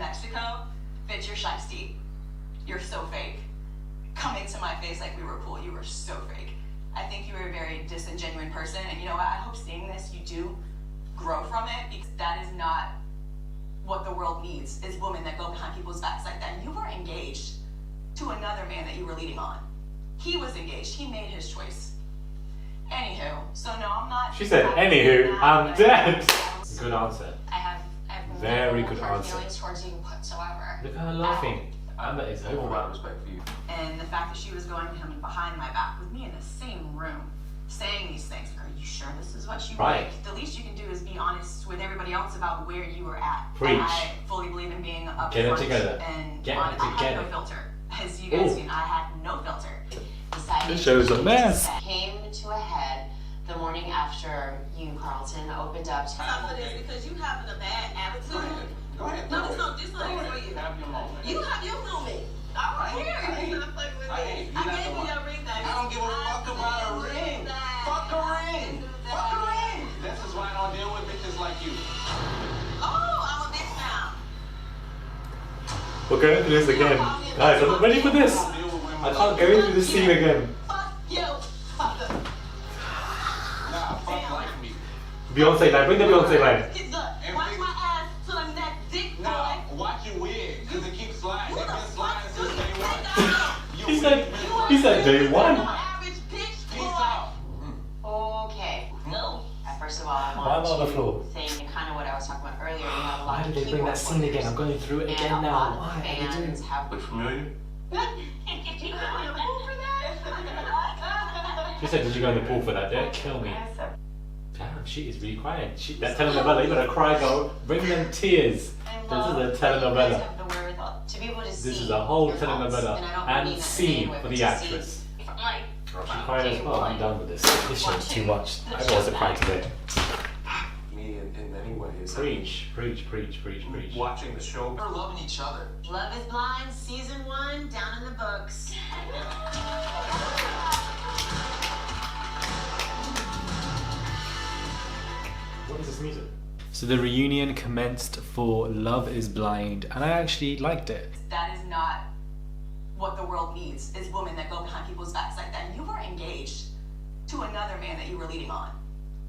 Mexico, bitch, you're shiesty. You're so fake. Coming to my face like we were cool, you were so fake. I think you were a very disingenuous person, and you know what? I hope seeing this, you do grow from it, because that is not what the world needs, is women that go behind people's backs like that. And you were engaged to another man that you were leading on. He was engaged. He made his choice. Anywho, so no, I'm not. She said, anywho, I'm dead. Good answer. I have Very no good hard answer. feelings towards you whatsoever. Look at her laughing. Amber is I have a lot over. of respect for you. And the fact that she was going to him behind my back with me in the same room, saying these things. Are you sure this is what you Right. like? The least you can do is be honest with everybody else about where you were at. Preach. And I fully believe in being upfront. Get it together. And Get it honest. I had together. no filter. As you guys Ooh. seen, I had no filter. Decided This show's a mess. came to a head the morning after you, Carlton, opened up to Top of this because you having a bad attitude. Go ahead. No, this not for you. Have your moment. You have your moment. I don't care. I You're not fucking with I me. ain't. You I got gave the you one. your ring back. I don't give a fuck about a ring. Fuck a ring. Fuck a ring. This is why I don't deal with bitches like you. Oh, I'm a bitch now. We're going through this again. Guys, I'm not ready for this. I deal with women I like can't you. go through this scene again. Fuck you. Fuck them. Nah, fuck like me. Beyonce line, bring the Beyonce line. Kids up. Watch my ass to the neck, dick boy. Nah, watch your wig, cause it keeps sliding. Who It's the been sliding fuck since do day you one. think I am? Your He wig said- been You sliding. he said day one. No average bitch Peace boy. out. Okay. No. First of all, I Why want am I on the to floor? think kind of what I was talking about earlier. You have a lot Why of did they bring keyboard that scene again? I'm warriors, going through it and again a now. lot of Why? What are they fans doing? have. Look familiar? Did you go in the pool for that? She said, did you go in the pool for that? Don't kill me. Damn, she is really crying. That telenovela, you gotta cry, girl. Bring them tears. I This love is a that you guys telenovela. have the wherewithal to be able to see This is a whole your faults, telenovela and I don't and mean that in any scene way, for but the to actress. see from like Oh, she from cried as day well. I'm one. done with this. This show's too much. I also cried today. Me in many ways. Preach, preach, preach, preach, preach. Watching the show, we're loving each other. Love is Blind, season 1, down in the books. What is this music? So the reunion commenced for Love is Blind, and I actually liked it. That is not what the world needs, is women that go behind people's backs like that. And you were engaged to another man that you were leading on.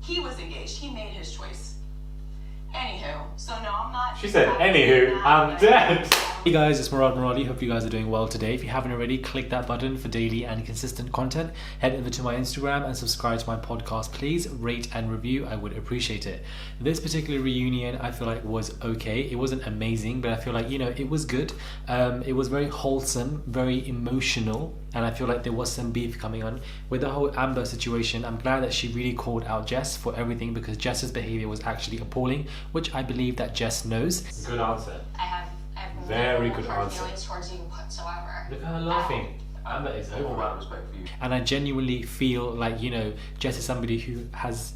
He was engaged. He made his choice. Anywho, so no, I'm not. She said, anywho, I'm dead. Hey guys, it's Murad Muradi. Hope you guys are doing well today. If you haven't already, click that button for daily and consistent content. Head over to my Instagram and subscribe to my podcast. Please rate and review. I would appreciate it. This particular reunion, I feel like was okay. It wasn't amazing, but I feel like, you know, it was good. It was very wholesome, very emotional. And I feel like there was some beef coming on with the whole Amber situation. I'm glad that she really called out Jess for everything, because Jess's behavior was actually appalling, which I believe that Jess knows. Good answer. I have Very no good hard answer. feelings towards you whatsoever. Look at her laughing. Amber is I have a lot of over. respect for you. And I genuinely feel like, you know, Jess is somebody who has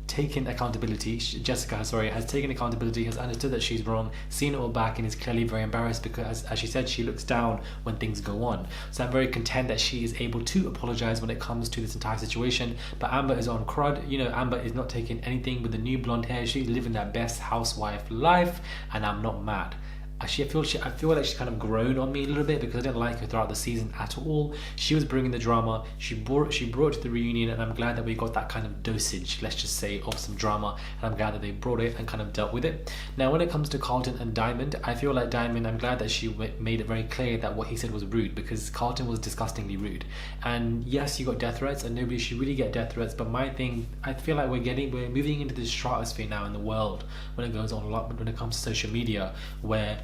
taken accountability. Jessica, sorry, has taken accountability, has understood that she's wrong, seen it all back, and is clearly very embarrassed because, as she said, she looks down when things go on. So I'm very content that she is able to apologize when it comes to this entire situation. But Amber is on crud. You know, Amber is not taking anything with the new blonde hair. She's living that best housewife life, and I'm not mad. Actually, I feel like she's kind of grown on me a little bit, because I didn't like her throughout the season at all. She was bringing the drama. She brought it to the reunion, and I'm glad that we got that kind of dosage, let's just say, of some drama. And I'm glad that they brought it and kind of dealt with it. Now, when it comes to Carlton and Diamond, I feel like Diamond, I'm glad that she made it very clear that what he said was rude, because Carlton was disgustingly rude. And yes, you got death threats, and nobody should really get death threats. But my thing, I feel like we're moving into this stratosphere now in the world when it goes on a lot, when it comes to social media, where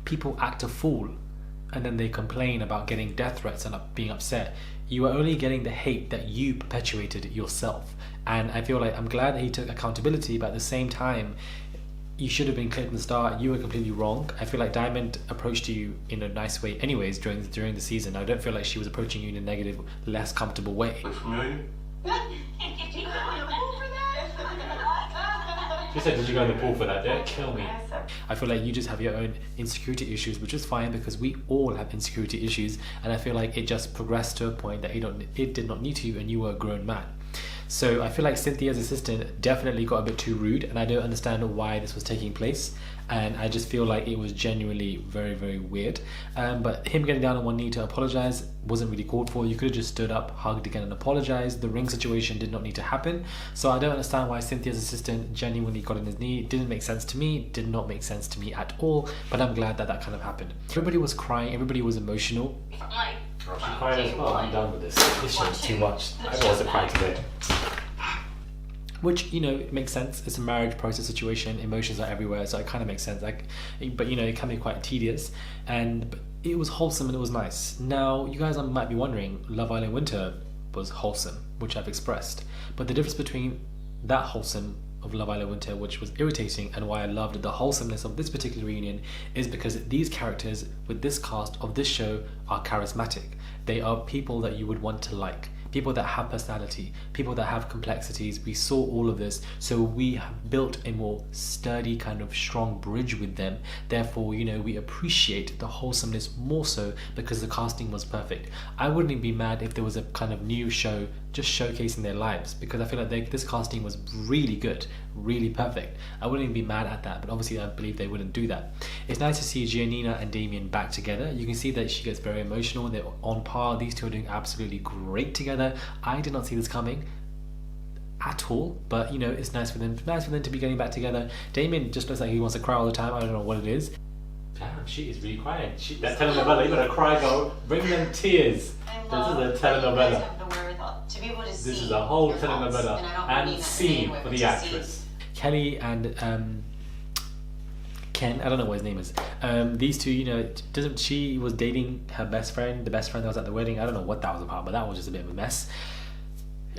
people act a fool and then they complain about getting death threats and being upset. You are only getting the hate that you perpetuated yourself. And I feel like I'm glad that he took accountability, but at the same time, you should have been clear from the start. You were completely wrong. I feel like Diamond approached you in a nice way anyways during the season. I don't feel like she was approaching you in a negative, less comfortable way. Look familiar? Did you go in the pool for that? She said, did you go in the pool for that? Don't kill me. I feel like you just have your own insecurity issues, which is fine, because we all have insecurity issues, and I feel like it just progressed to a point that it did not need to, and you were a grown man. So I feel like Cynthia's assistant definitely got a bit too rude, and I don't understand why this was taking place. And I just feel like it was genuinely very, very weird. But him getting down on one knee to apologize wasn't really called for. You could have just stood up, hugged again, and apologized. The ring situation did not need to happen. So I don't understand why Cynthia's assistant genuinely got on his knee. It didn't make sense to me. Did not make sense to me at all. But I'm glad that that kind of happened. Everybody was crying. Everybody was emotional. Like, I'm crying as well. I'm done with this. This show is too much. I also cried today. Which, you know, makes sense. It's a marriage process situation. Emotions are everywhere, so it kind of makes sense. Like, but you know, it can be quite tedious. And it was wholesome and it was nice. Now, you guys might be wondering, Love Island Winter was wholesome, which I've expressed. But the difference between that wholesome of Love Island Winter, which was irritating, and why I loved the wholesomeness of this particular reunion, is because these characters with this cast of this show are charismatic. They are people that you would want to like. People that have personality, people that have complexities. We saw all of this, so we have built a more sturdy kind of strong bridge with them. Therefore, you know, we appreciate the wholesomeness more so because the casting was perfect. I wouldn't be mad if there was a kind of new show just showcasing their lives, because I feel like this casting was really good, really perfect. I wouldn't even be mad at that, but obviously I believe they wouldn't do that. It's nice to see Giannina and Damien back together. You can see that she gets very emotional. They're on par. These two are doing absolutely great together. I did not see this coming at all, but you know, it's nice for them. Nice for them to be getting back together. Damien just looks like he wants to cry all the time. I don't know what it is. Damn, she is really crying. That telenovela, you better cry, girl. Bring them tears. This is a telenovela. To be able to see This is a whole your faults, telenovela and I don't and mean that scene in any way, for but the to actress. Kelly and Ken, I don't know what his name is. These two, you know, she was dating her best friend, the best friend that was at the wedding. I don't know what that was about, but that was just a bit of a mess.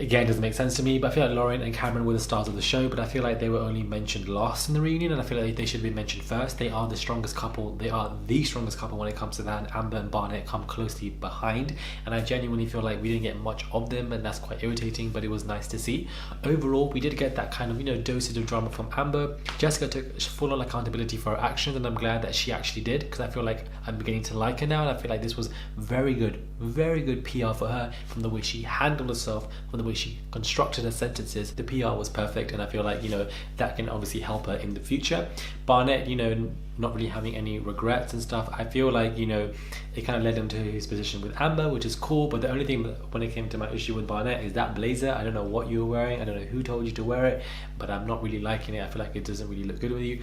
Again, doesn't make sense to me, but I feel like Lauren and Cameron were the stars of the show, but I feel like they were only mentioned last in the reunion, and I feel like they should be mentioned first. They are the strongest couple. They are the strongest couple when it comes to that, and Amber and Barnett come closely behind, and I genuinely feel like we didn't get much of them, and that's quite irritating, but it was nice to see. Overall, we did get that kind of, you know, dosage of drama from Amber. Jessica took full-on accountability for her actions, and I'm glad that she actually did, because I feel like I'm beginning to like her now, and I feel like this was very good PR for her, from the way she handled herself, from the way she constructed her sentences. The PR was perfect, and I feel like, you know, that can obviously help her in the future. Barnett, you know, not really having any regrets and stuff. I feel like, you know, it kind of led him to his position with Amber, which is cool, but the only thing when it came to my issue with Barnett is that blazer. I don't know what you were wearing. I don't know who told you to wear it, but I'm not really liking it. I feel like it doesn't really look good with you.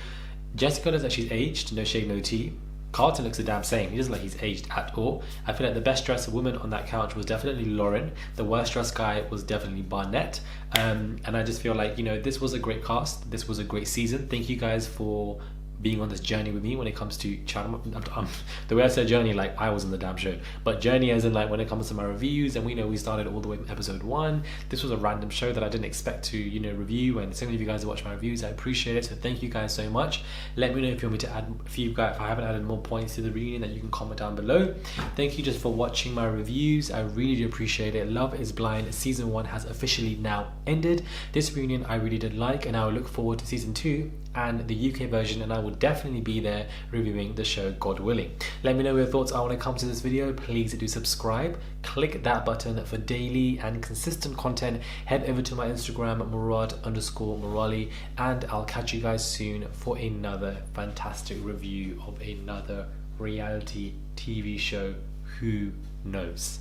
Jessica looks like she's aged, no shade, no tea. Carlton looks the damn same. He doesn't look like he's aged at all. I feel like the best dressed woman on that couch was definitely Lauren. The worst dressed guy was definitely Barnett. And I just feel like, you know, this was a great cast. This was a great season. Thank you guys for being on this journey with me when it comes to channel. The way I said journey, like I was in the damn show, but journey as in like when it comes to my reviews. And we know we started all the way with episode 1. This was a random show that I didn't expect to, you know, review, and so many of you guys who watch my reviews, I appreciate it. So thank you guys so much. Let me know if you want me to add, if I haven't added more points to the reunion, that you can comment down below. Thank you just for watching my reviews. I really do appreciate it. Love is Blind season 1 has officially now ended. This reunion I really did like, and I will look forward to season 2 and the UK version, and I will definitely be there reviewing the show, God willing. Let me know your thoughts are when it comes to this video. Please do subscribe, click that button for daily and consistent content. Head over to my Instagram, Murad_Murali, and I'll catch you guys soon for another fantastic review of another reality TV show. Who knows?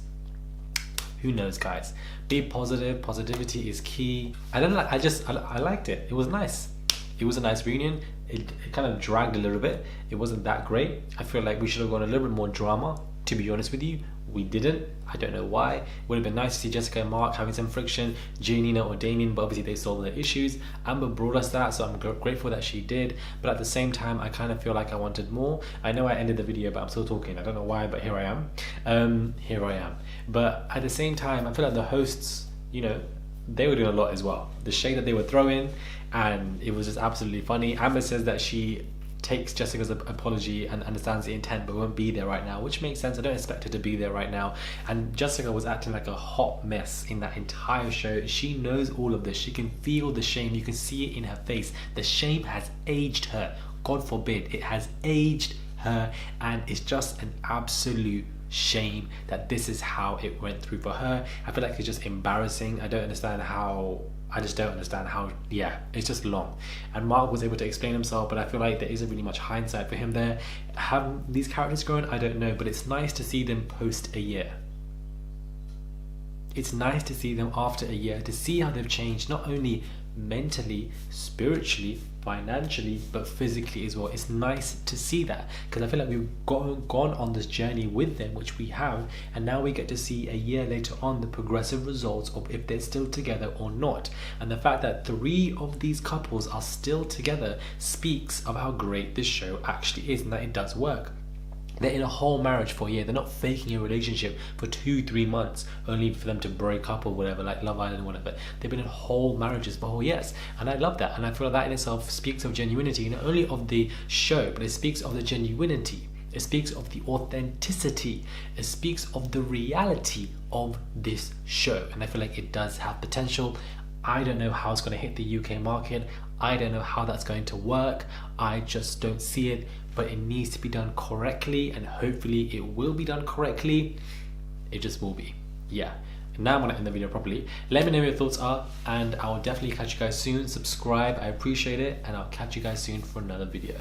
Who knows, guys? Be positive. Positivity is key. I liked it. It was nice. It was a nice reunion. It kind of dragged a little bit. It wasn't that great. I feel like we should have gone a little bit more drama, to be honest with you. We didn't. I don't know why. It would have been nice to see Jessica and Mark having some friction, Giannina or Damien, but obviously they solved their issues. Amber brought us that, so I'm grateful that she did. But at the same time, I kind of feel like I wanted more. I know I ended the video, but I'm still talking. I don't know why, but here I am. But at the same time, I feel like the hosts, you know, they were doing a lot as well. The shade that they were throwing, and it was just absolutely funny. Amber says that she takes Jessica's apology and understands the intent, but won't be there right now, which makes sense. I don't expect her to be there right now. And Jessica was acting like a hot mess in that entire show. She knows all of this. She can feel the shame. You can see it in her face. The shame has aged her. God forbid, it has aged her, and it's just an absolute shame that this is how it went through for her. I feel like it's just embarrassing. I just don't understand how, yeah, it's just long. And Mark was able to explain himself, but I feel like there isn't really much hindsight for him there. Have these characters grown? I don't know, but it's nice to see them post a year. It's nice to see them after a year, to see how they've changed, not only mentally, spiritually, financially, but physically as well. It's nice to see that, because I feel like we've gone on this journey with them, which we have, and now we get to see a year later on the progressive results of if they're still together or not. And the fact that 3 of these couples are still together speaks of how great this show actually is, and that it does work. They're in a whole marriage for a year. They're not faking a relationship for 2-3 months only for them to break up or whatever, like Love Island or whatever. They've been in whole marriages for whole years, and I love that. And I feel like that in itself speaks of genuinity, not only of the show, but it speaks of the genuinity. It speaks of the authenticity. It speaks of the reality of this show, and I feel like it does have potential. I don't know how it's going to hit the UK market. I don't know how that's going to work. I just don't see it, but it needs to be done correctly, and hopefully it will be done correctly. It just will be. Yeah. Now I'm going to end the video properly. Let me know what your thoughts are, and I'll definitely catch you guys soon. Subscribe, I appreciate it, and I'll catch you guys soon for another video.